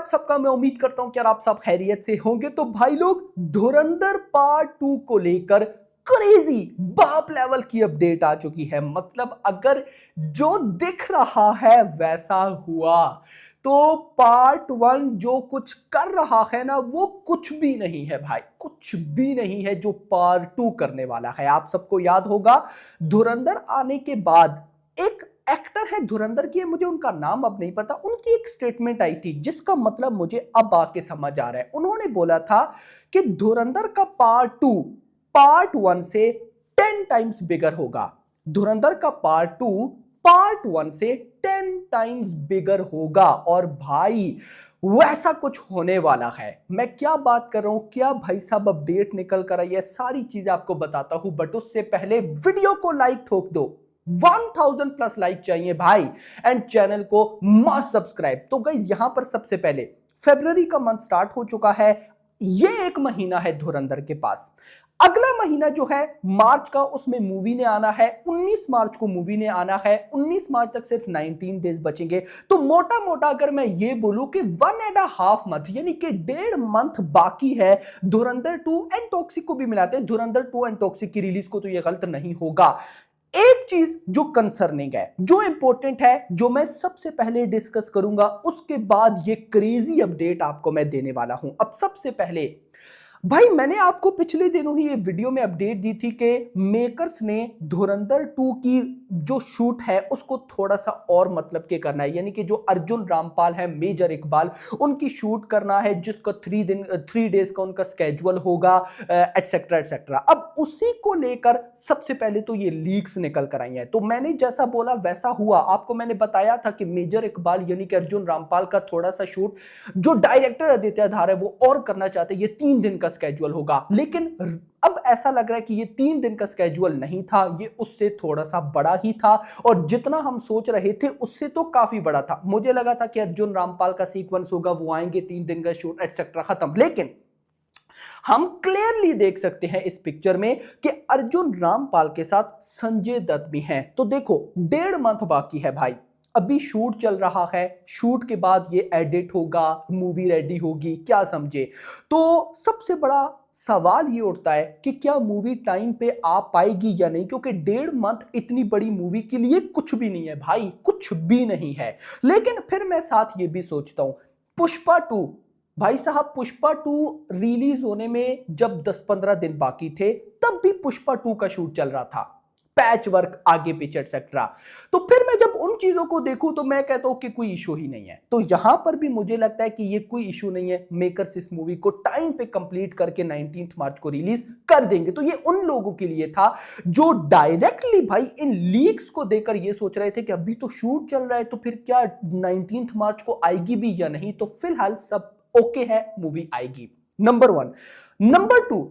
आप सबका? मैं उम्मीद करता हूं कि यार आप सब खैरियत से होंगे। तो भाई लोग, धुरंधर पार्ट 2 को लेकर क्रेजी बाप लेवल की अपडेट आ चुकी है। मतलब अगर जो दिख रहा है वैसा हुआ तो पार्ट 1 जो कुछ कर रहा है ना, वो कुछ भी नहीं है भाई, कुछ भी नहीं है जो पार्ट 2 करने वाला है। आप सबको याद होगा धुरंधर आने के बाद एक एक्टर है धुरंधर की, मुझे उनका नाम अब नहीं पता, उनकी एक स्टेटमेंट आई थी जिसका मतलब मुझे अब आके समझ आ रहा है। उन्होंने बोला था कि धुरंधर का पार्ट 2 पार्ट 1 से 10 टाइम्स बिगर होगा। धुरंधर का पार्ट 2 पार्ट 1 से 10 टाइम्स बिगर होगा। और भाई वैसा कुछ होने वाला है। मैं क्या बात कर रहा हूं, क्या भाई साहब अपडेट निकल कर आई है, सारी चीजें आपको बताता हूं। बट उससे पहले वीडियो को लाइक ठोक दो, 1000 प्लस लाइक चाहिए भाई, एंड चैनल को मस्ट सब्सक्राइब। तो गाइस यहां पर सबसे पहले फरवरी का मंथ स्टार्ट हो चुका है। ये एक महीना है धुरंधर के पास। अगला महीना जो है मार्च का, उसमें मूवी ने आना है। 19 मार्च को मूवी ने आना है। 19 मार्च तक सिर्फ 19 डेज बचेंगे। तो मोटा मोटा अगर मैं ये बोलूं कि 1.5 मंथ यानी कि 1.5 मंथ बाकी है धुरंधर 2 एंड टॉक्सिक को भी मिलाते हैं। धुरंधर 2 एंड टॉक्सिक की रिलीज को तो ये गलत नहीं होगा। एक चीज जो कंसर्निंग है, जो इंपॉर्टेंट है, जो मैं सबसे पहले डिस्कस करूंगा, उसके बाद ये क्रेजी अपडेट आपको मैं देने वाला हूं। अब सबसे पहले भाई, मैंने आपको पिछले दिनों ही एक वीडियो में अपडेट दी थी कि मेकर्स ने धुरंधर 2 की जो शूट है उसको थोड़ा सा और मतलब के करना है। यानी कि जो अर्जुन रामपाल है, मेजर इकबाल, उनकी शूट करना है, जिसका 3 डेज का उनका स्केड्यूल होगा, एटसेट्रा एटसेट्रा। अब उसी को लेकर सबसे पहले तो ये लीक्स निकल कर आई हैं। तो मैंने जैसा बोला वैसा हुआ। आपको मैंने बताया था कि मेजर इकबाल यानी कि अर्जुन रामपाल का थोड़ा सा शूट जो डायरेक्टर आदित्य धार है वो और करना चाहते हैं। ये 3 दिन का स्केड्यूल होगा, लेकिन अब ऐसा लग रहा है कि ये 3 दिन का स्केड्यूल नहीं था, ये उससे थोड़ा सा बड़ा ही था। और जितना हम सोच रहे थे उससे तो काफी बड़ा था। मुझे लगा था कि अर्जुन रामपाल का सीक्वेंस होगा, वो आएंगे, 3 दिन का शूट एटसेट्रा, खत्म। लेकिन हम क्लियरली देख सकते हैं इस पिक्चर में कि अर्जुन रामपाल के साथ संजय दत्त भी हैं। तो देखो 1.5 मंथ बाकी है भाई, अभी शूट चल रहा है। शूट के बाद ये एडिट होगा, मूवी रेडी होगी, क्या समझे। तो सबसे बड़ा सवाल ये उठता है कि क्या मूवी टाइम पे आ पाएगी या नहीं, क्योंकि 1.5 मंथ इतनी बड़ी मूवी के लिए कुछ भी नहीं है भाई, कुछ भी नहीं है। लेकिन फिर मैं साथ ये भी सोचता हूं, पुष्पा 2, भाई साहब पुष्पा 2 रिलीज होने में जब 10-15 दिन बाकी थे, तब भी पुष्पा 2 का शूट चल रहा था, पैच वर्क आगे पीछे एटसेट्रा। तो फिर मैं जब उन चीजों को देखूं तो मैं कहता हूं कि कोई इशू ही नहीं है। तो यहां पर भी मुझे लगता है कि ये कोई इशू नहीं है। मेकर्स इस मूवी को टाइम पे कंप्लीट करके 19 मार्च को रिलीज कर देंगे। तो ये उन लोगों के लिए था जो डायरेक्टली भाई इन लीक्स को देखकर ये सोच रहे थे कि अभी तो शूट चल रहा है, तो फिर क्या 19 मार्च को आएगी भी या नहीं। तो फिलहाल सब ओके है, मूवी आएगी, नंबर 1। नंबर 2,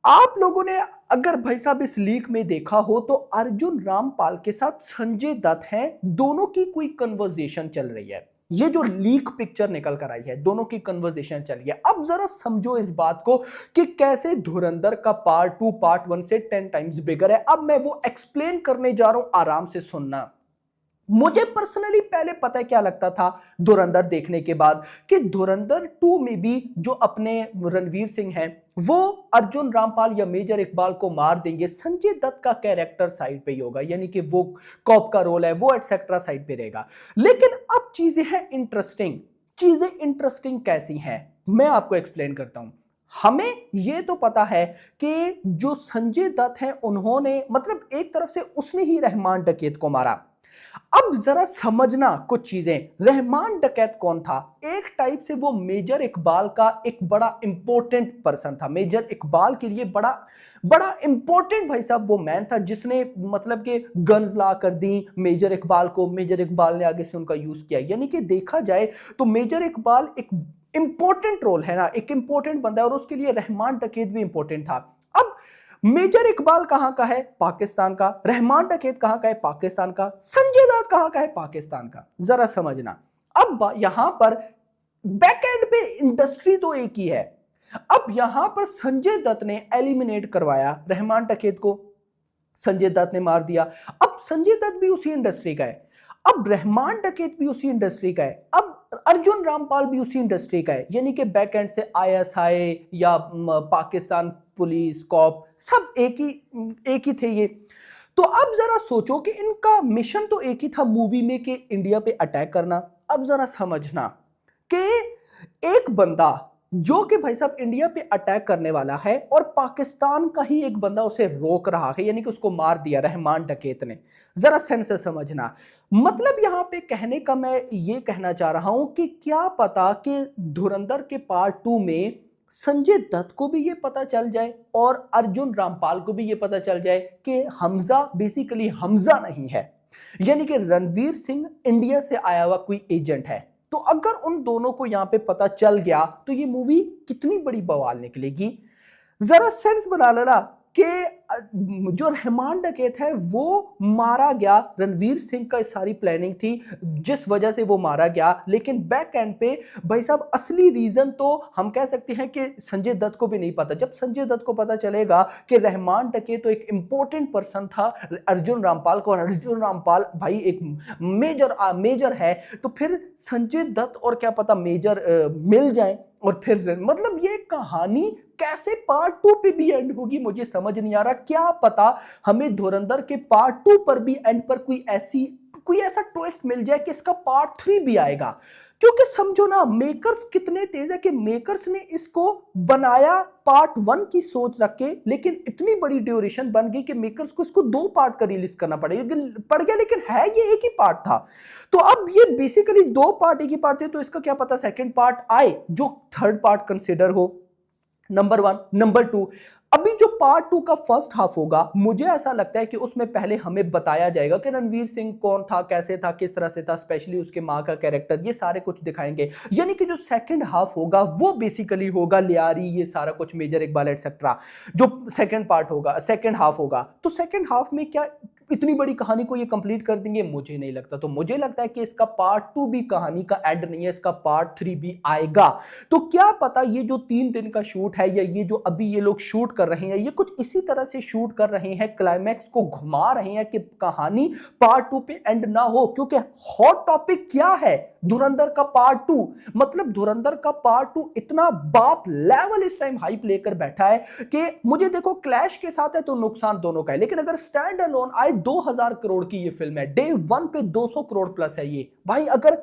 आप लोगों ने अगर भाई साहब इस लीक में देखा हो तो अर्जुन रामपाल के साथ संजय दत्त हैं, दोनों की कोई कन्वर्सेशन चल रही है। ये जो लीक पिक्चर निकल कर आई है, दोनों की कन्वर्सेशन चल रही है। अब जरा समझो इस बात को कि कैसे धुरंधर का पार्ट 2 पार्ट 1 से 10 टाइम्स बिगर है। अब मैं वो एक्सप्लेन करने जा रहा हूं, आराम से सुनना। मुझे पर्सनली पहले पता है क्या लगता था धुरंधर देखने के बाद, कि धुरंधर 2 में भी जो अपने रणवीर सिंह हैं वो अर्जुन रामपाल या मेजर इकबाल को मार देंगे, संजय दत्त का कैरेक्टर साइड पे ही होगा, यानी कि वो कॉप का रोल है वो एटसेट्रा साइड पे रहेगा। लेकिन अब चीजें हैं इंटरेस्टिंग। चीजें इंटरेस्टिंग कैसी हैं, मैं आपको एक्सप्लेन करता हूं। हमें यह तो पता है कि जो संजय दत्त हैं उन्होंने, मतलब एक तरफ से उसने ही रहमान डकैत को मारा। अब जरा समझना कुछ चीजें। रहमान डकैत कौन था? एक टाइप से वो मेजर इकबाल का एक बड़ा इंपॉर्टेंट पर्सन था। मेजर इकबाल के लिए बड़ा बड़ा इंपॉर्टेंट भाई साहब वो मैन था, जिसने मतलब कि गन्स ला कर दी मेजर इकबाल को। मेजर इकबाल ने आगे से उनका यूज किया। यानी कि देखा जाए तो मेजर इकबाल एक इंपॉर्टेंट रोल है ना, एक इंपॉर्टेंट बंदा है, और उसके लिए रहमान डकैत भी इंपॉर्टेंट था। अब मेजर इकबाल कहां का है? पाकिस्तान का। रहमान डकैत कहां का है? पाकिस्तान का। संजय दत्त कहां का है? पाकिस्तान का। जरा समझना। अब यहां पर बैकएंड पे इंडस्ट्री तो एक ही है। अब यहां पर संजय दत्त ने एलिमिनेट करवाया रहमान डकैत को, संजय दत्त ने मार दिया। अब संजय दत्त भी उसी इंडस्ट्री का है, अब रहमान डकैत भी उसी इंडस्ट्री का है। अब अर्जुन रामपाल भी उसी इंडस्ट्री का है, यानी कि बैक एंड से आईएसआई या पाकिस्तान पुलिस कॉप सब एक ही थे ये। तो अब जरा सोचो कि इनका मिशन तो एक ही था मूवी में कि इंडिया पे अटैक करना। अब जरा समझना कि एक बंदा जो कि भाई साहब इंडिया पे अटैक करने वाला है और पाकिस्तान का ही एक बंदा उसे रोक रहा है, यानी कि उसको मार दिया रहमान डकैत ने। जरा सेंस से समझना, मतलब यहां पे कहने का मैं ये कहना चाह रहा हूं कि क्या पता कि धुरंधर के पार्ट 2 में संजय दत्त को भी ये पता चल जाए और अर्जुन रामपाल को भी ये पता चल जाए कि हमजा बेसिकली हमजा नहीं है, यानी कि रणवीर सिंह इंडिया से आया हुआ कोई एजेंट है। तो अगर उन दोनों को यहां पे पता चल गया तो ये मूवी कितनी बड़ी बवाल निकलेगी। जरा सेंस बना लेना कि जो रहमान डकैत है वो मारा गया, रणवीर सिंह का सारी प्लानिंग थी जिस वजह से वो मारा गया, लेकिन बैक एंड पे भाई साहब असली रीजन तो हम कह सकते हैं कि संजय दत्त को भी नहीं पता। जब संजय दत्त को पता चलेगा कि रहमान डकैत तो एक इंपॉर्टेंट पर्सन था अर्जुन रामपाल को, और अर्जुन रामपाल भाई एक मेजर है, तो फिर संजय दत्त और क्या पता मेजर मिल जाए और फिर मतलब ये कहानी कैसे पार्ट 2 पे भी एंड होगी मुझे समझ नहीं आ रहा। क्या पता हमें धुरंधर के पार्ट 2 पर भी एंड पर कोई ऐसा ट्विस्ट मिल जाए कि इसका पार्ट 3 भी आएगा, क्योंकि समझो ना मेकर्स कितने तेज है कि मेकर्स ने इसको बनाया पार्ट 1 की सोच रख के, लेकिन इतनी बड़ी ड्यूरेशन बन गई कि मेकर्स को इसको 2 पार्ट का रिलीज करना पड़ गया, लेकिन है ये एक ही पार्ट था। तो अब ये बेसिकली 2 पार्ट एक ही पार्ट थे, तो इसका क्या पता सेकंड पार्ट आए जो थर्ड पार्ट कंसिडर हो, नंबर 1। नंबर 2, अभी जो पार्ट 2 का फर्स्ट हाफ होगा मुझे ऐसा लगता है कि उसमें पहले हमें बताया जाएगा कि रणवीर सिंह कौन था, कैसे था, किस तरह से था, स्पेशली उसके मां का कैरेक्टर, ये सारे कुछ दिखाएंगे। यानी कि जो सेकंड हाफ होगा वो बेसिकली होगा लियारी, ये सारा कुछ मेजर इकबाल एटसेट्रा, जो सेकंड पार्ट होगा, सेकंड हाफ होगा। तो सेकंड हाफ में क्या इतनी बड़ी कहानी को ये कंप्लीट कर देंगे? मुझे नहीं लगता। तो मुझे लगता है कि इसका पार्ट 2 भी कहानी का एंड नहीं है, इसका पार्ट 3 भी आएगा। तो क्या पता ये जो 3 दिन का शूट है या ये जो अभी ये लोग शूट कर रहे हैं ये कुछ इसी तरह से शूट कर रहे हैं, क्लाइमैक्स को घुमा रहे हैं कि कहानी पार्ट 2 पे एंड ना हो। क्योंकि हॉट टॉपिक क्या है? धुरंधर का पार्ट 2। मतलब धुरंधर का पार्ट 2 इतना बाप लेवल इस टाइम हाइप लेकर बैठा है कि मुझे देखो क्लैश के साथ है तो नुकसान दोनों का है, लेकिन अगर स्टैंड अलोन आए 2000 करोड़ की ये फिल्म है, डे 1 पे 200 करोड़ प्लस है ये भाई, अगर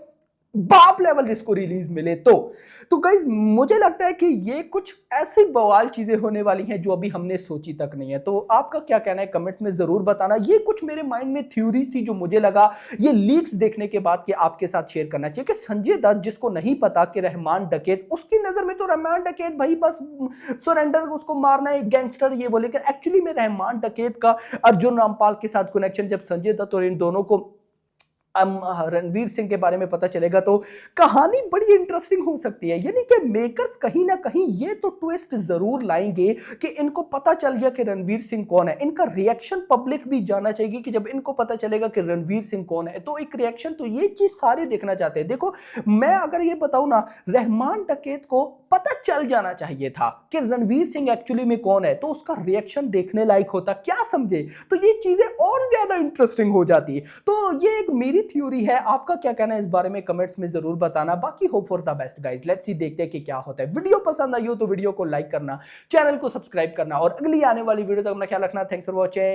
बाप लेवल इसको रिलीज मिले तो गाइस मुझे लगता है कि ये कुछ ऐसी बवाल चीजें होने वाली हैं जो अभी हमने सोची तक नहीं है। तो आपका क्या कहना है कमेंट्स में जरूर बताना। ये कुछ मेरे माइंड में थ्योरीज थी जो मुझे लगा ये लीक्स देखने के बाद कि आपके साथ शेयर करना चाहिए कि संजय दत्त जिसको नहीं पता कि रहमान डकैत, उसकी नजर में तो रहमान डकैत भाई बस सरेंडर, उसको मारना है, गैंगस्टर ये वो, लेकिन एक्चुअली में रहमान डकैत का अर्जुन रामपाल के साथ कनेक्शन जब संजय दत्त और इन दोनों को रणवीर सिंह के बारे में पता चलेगा तो कहानी बड़ी इंटरेस्टिंग हो सकती है। यानी कि मेकर्स कहीं ना कहीं ये तो ट्विस्ट जरूर लाएंगे कि इनको पता चल गया कि रणवीर सिंह कौन है। इनका रिएक्शन पब्लिक भी जानना चाहिए कि जब इनको पता चलेगा कि रणवीर सिंह कौन है तो एक रिएक्शन, तो ये चीज सारे देखना चाहते हैं। देखो मैं अगर ये बताऊं ना, रहमान डकैत को पता चल जाना चाहिए था कि रणवीर सिंह एक्चुअली में कौन है, तो उसका रिएक्शन देखने लायक होता, क्या समझे? तो ये चीजें और ज्यादा इंटरेस्टिंग हो जाती है। तो ये एक मेरी थ्योरी है, आपका क्या कहना है इस बारे में कमेंट्स में जरूर बताना। बाकी hope for the best guys, let's see देखते हैं कि क्या होता है। वीडियो पसंद आई हो तो वीडियो को लाइक करना, चैनल को सब्सक्राइब करना और अगली आने वाली वीडियो तक अपना ख्याल रखना। Thanks for watching.